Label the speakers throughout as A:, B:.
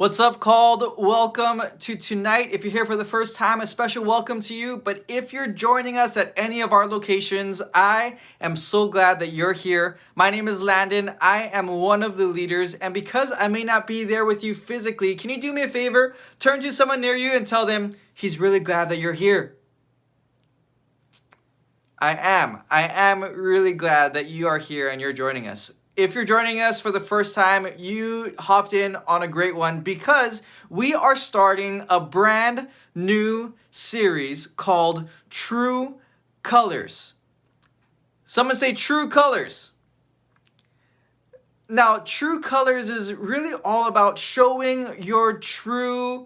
A: What's up, called? Welcome to tonight. If you're here for the first time, a special welcome to you. But if you're joining us at any of our locations, I am so glad that you're here. My name is Landon. I am one of the leaders. And because I may not be there with you physically, can you do me a favor? Turn to someone near you and tell them he's really glad that you're here. I am really glad that you are here and you're joining us. If you're joining us for the first time, you hopped in on a great one because we are starting a brand new series called True Colors. Someone say True Colors. Now, True Colors is really all about showing your true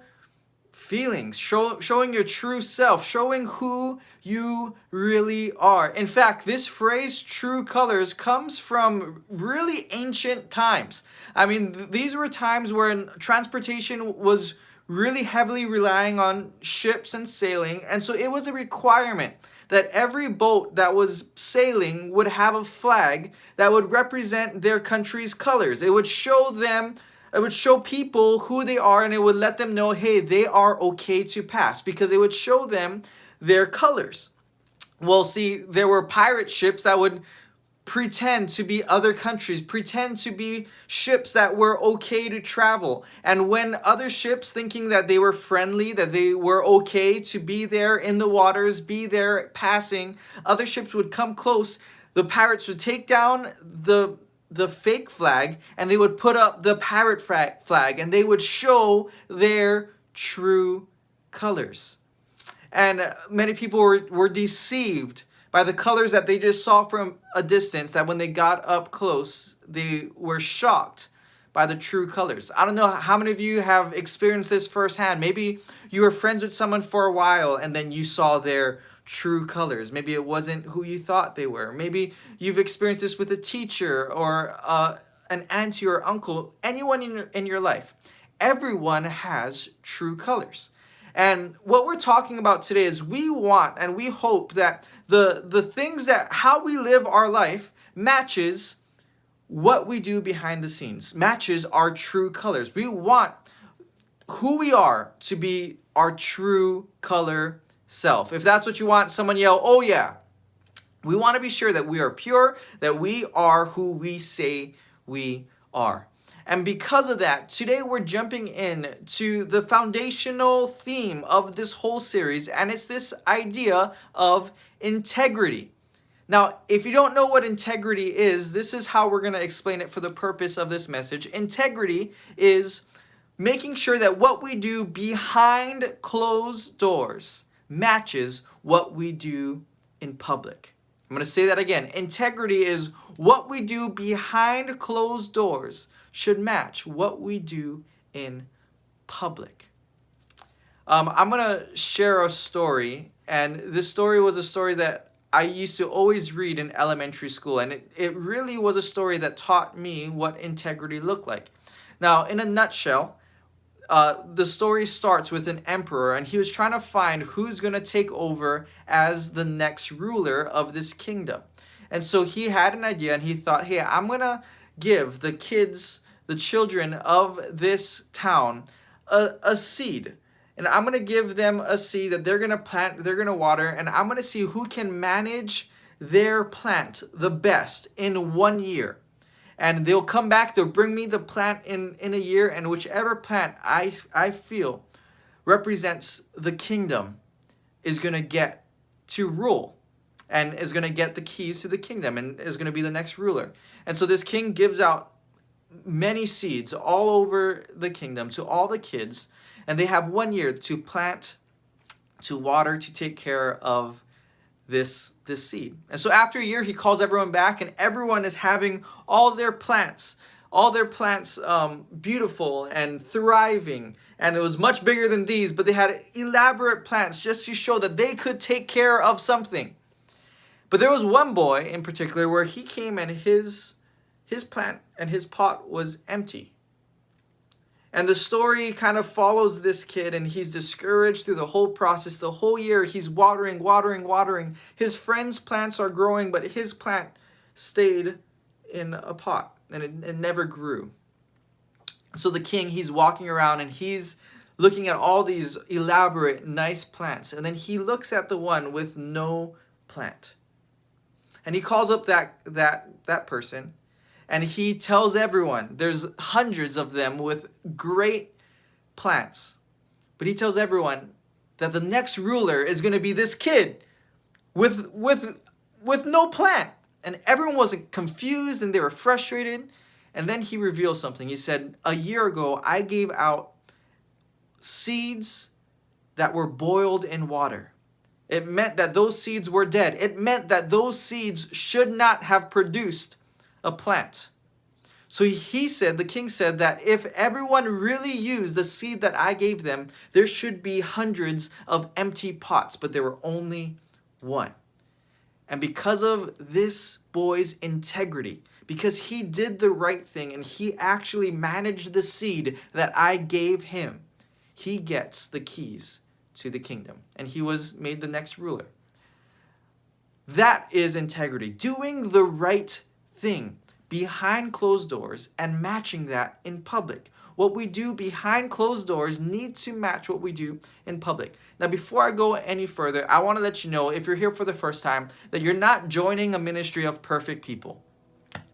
A: feelings, showing your true self, showing who you really are. In fact, this phrase true colors comes from really ancient times. I mean, these were times when transportation was really heavily relying on ships and sailing, and so it was a requirement that every boat that was sailing would have a flag that would represent their country's colors. It would show people who they are, and it would let them know, hey, they are okay to pass, because it would show them their colors. Well, see, there were pirate ships that would pretend to be other countries, pretend to be ships that were okay to travel. And when other ships, thinking that they were friendly, that they were okay to be there in the waters, be there passing, other ships would come close, the pirates would take down the fake flag, and they would put up the pirate flag, and they would show their true colors. And many people were deceived by the colors that they just saw from a distance, that when they got up close, they were shocked by the true colors. I don't know how many of you have experienced this firsthand. Maybe you were friends with someone for a while, and then you saw their true colors. Maybe it wasn't who you thought they were. Maybe you've experienced this with a teacher or an auntie or uncle, anyone in your life. Everyone has true colors. And what we're talking about today is we want and we hope that the things that how we live our life matches what we do behind the scenes, matches our true colors. We want who we are to be our true color self. If that's what you want, someone yell, "Oh yeah." We want to be sure that we are pure, that we are who we say we are. And because of that, today we're jumping in to the foundational theme of this whole series, and it's this idea of integrity. Now, if you don't know what integrity is, this is how we're going to explain it for the purpose of this message. Integrity is making sure that what we do behind closed doors matches what we do in public. I'm going to say that again. Integrity is what we do behind closed doors should match what we do in public. I'm going to share a story, and this story was a story that I used to always read in elementary school, and it really was a story that taught me what integrity looked like. Now, in a nutshell, the story starts with an emperor, and he was trying to find who's going to take over as the next ruler of this kingdom. And so he had an idea, and he thought, hey, I'm going to give the children of this town, a seed. And I'm going to give them a seed that they're going to plant, they're going to water, and I'm going to see who can manage their plant the best in 1 year. And they'll come back, they'll bring me the plant in a year, and whichever plant I feel represents the kingdom is going to get to rule and is going to get the keys to the kingdom and is going to be the next ruler. And so this king gives out many seeds all over the kingdom to all the kids, and they have 1 year to plant, to water, to take care of this seed. And so after a year, he calls everyone back, and everyone is having all their plants beautiful and thriving. And it was much bigger than these, but they had elaborate plants just to show that they could take care of something. But there was one boy in particular where he came and his plant and his pot was empty. And the story kind of follows this kid, and he's discouraged through the whole process. The whole year he's watering. His friends' plants are growing, but his plant stayed in a pot, and it never grew. So the king, he's walking around and he's looking at all these elaborate, nice plants. And then he looks at the one with no plant. And he calls up that person, and he tells everyone, there's hundreds of them with great plants. But he tells everyone that the next ruler is going to be this kid with no plant. And everyone was confused and they were frustrated. And then he revealed something. He said, a year ago, I gave out seeds that were boiled in water. It meant that those seeds were dead. It meant that those seeds should not have produced a plant. So he said, the king said, that if everyone really used the seed that I gave them, there should be hundreds of empty pots, but there were only one. And because of this boy's integrity, because he did the right thing and he actually managed the seed that I gave him, he gets the keys to the kingdom, and he was made the next ruler. That is integrity, doing the right thing behind closed doors and matching that in public. What we do behind closed doors needs to match what we do in public. Now, before I go any further, I want to let you know, if you're here for the first time, that you're not joining a ministry of perfect people.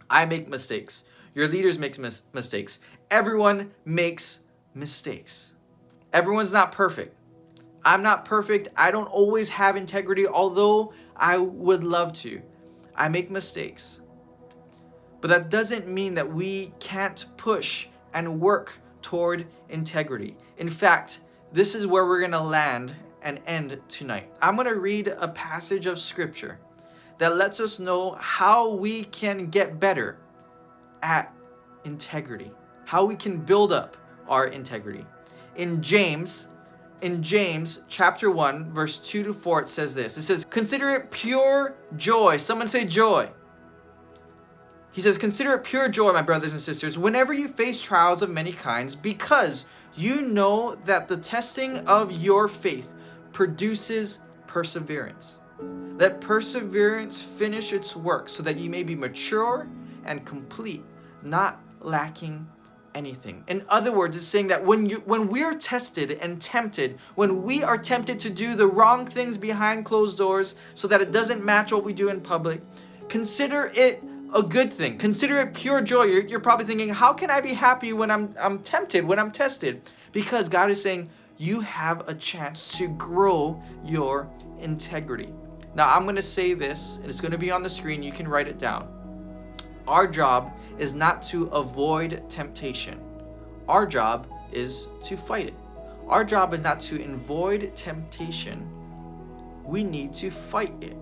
A: I make mistakes. Your leaders make mistakes. Everyone makes mistakes. Everyone's not perfect. I'm not perfect. I don't always have integrity, although I would love to. I make mistakes. But that doesn't mean that we can't push and work toward integrity. In fact, this is where we're going to land and end tonight. I'm going to read a passage of scripture that lets us know how we can get better at integrity, how we can build up our integrity. In James chapter 1, verse 2 to 4, it says this. It says, consider it pure joy. Someone say joy. He says, consider it pure joy, my brothers and sisters, whenever you face trials of many kinds, because you know that the testing of your faith produces perseverance. Let perseverance finish its work so that you may be mature and complete, not lacking anything. In other words, it's saying that when we're tested and tempted, when we are tempted to do the wrong things behind closed doors so that it doesn't match what we do in public, consider it a good thing. Consider it pure joy. You're probably thinking, how can I be happy when I'm tempted, when I'm tested? Because God is saying you have a chance to grow your integrity. Now, I'm going to say this, and it's going to be on the screen. You can write it down. Our job is not to avoid temptation. Our job is to fight it. Our job is not to avoid temptation. We need to fight it.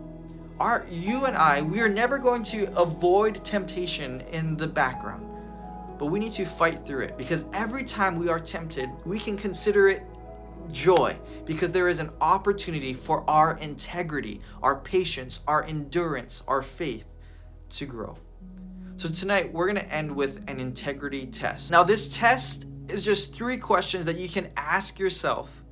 A: You and I, we are never going to avoid temptation in the background, but we need to fight through it, because every time we are tempted, we can consider it joy, because there is an opportunity for our integrity, our patience, our endurance, our faith to grow. So tonight, we're going to end with an integrity test. Now, this test is just 3 questions that you can ask yourself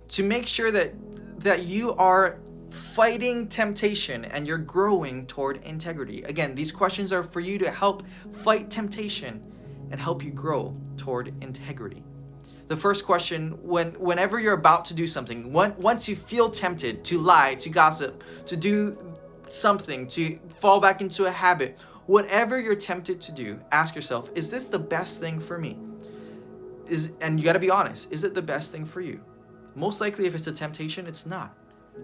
A: to make sure that you are fighting temptation and you're growing toward integrity. Again, these questions are for you to help fight temptation and help you grow toward integrity. The first question, whenever you're about to do something, once you feel tempted to lie, to gossip, to do something, to fall back into a habit, whatever you're tempted to do, ask yourself, is this the best thing for me? And you got to be honest, is it the best thing for you? Most likely, if it's a temptation, it's not.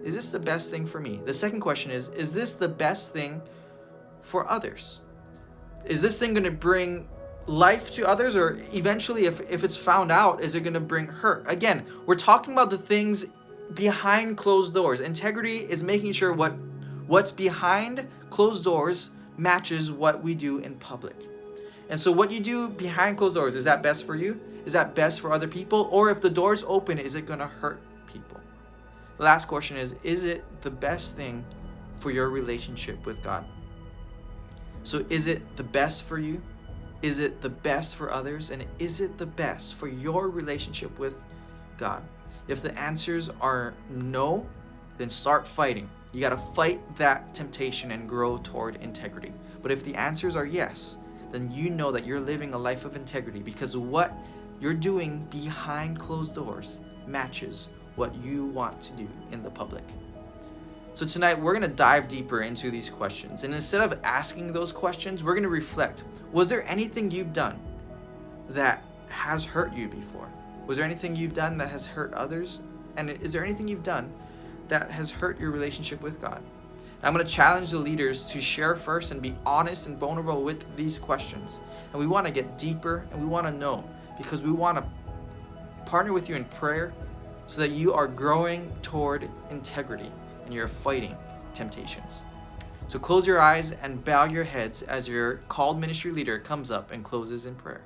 A: Is this the best thing for me? The second question is this the best thing for others? Is this thing going to bring life to others, or eventually, if it's found out, is it going to bring hurt? Again, we're talking about the things behind closed doors. Integrity is making sure what's behind closed doors matches what we do in public. And so what you do behind closed doors, is that best for you? Is that best for other people? Or if the door's open, is it going to hurt people? The last question is it the best thing for your relationship with God? So is it the best for you? Is it the best for others? And is it the best for your relationship with God? If the answers are no, then start fighting. You got to fight that temptation and grow toward integrity. But if the answers are yes, then you know that you're living a life of integrity, because what you're doing behind closed doors matches what you want to do in the public. So tonight we're going to dive deeper into these questions. And instead of asking those questions, we're going to reflect. Was there anything you've done that has hurt you before? Was there anything you've done that has hurt others? And is there anything you've done that has hurt your relationship with God? I'm going to challenge the leaders to share first and be honest and vulnerable with these questions. And we want to get deeper and we want to know, because we want to partner with you in prayer so that you are growing toward integrity and you're fighting temptations. So close your eyes and bow your heads as your called ministry leader comes up and closes in prayer.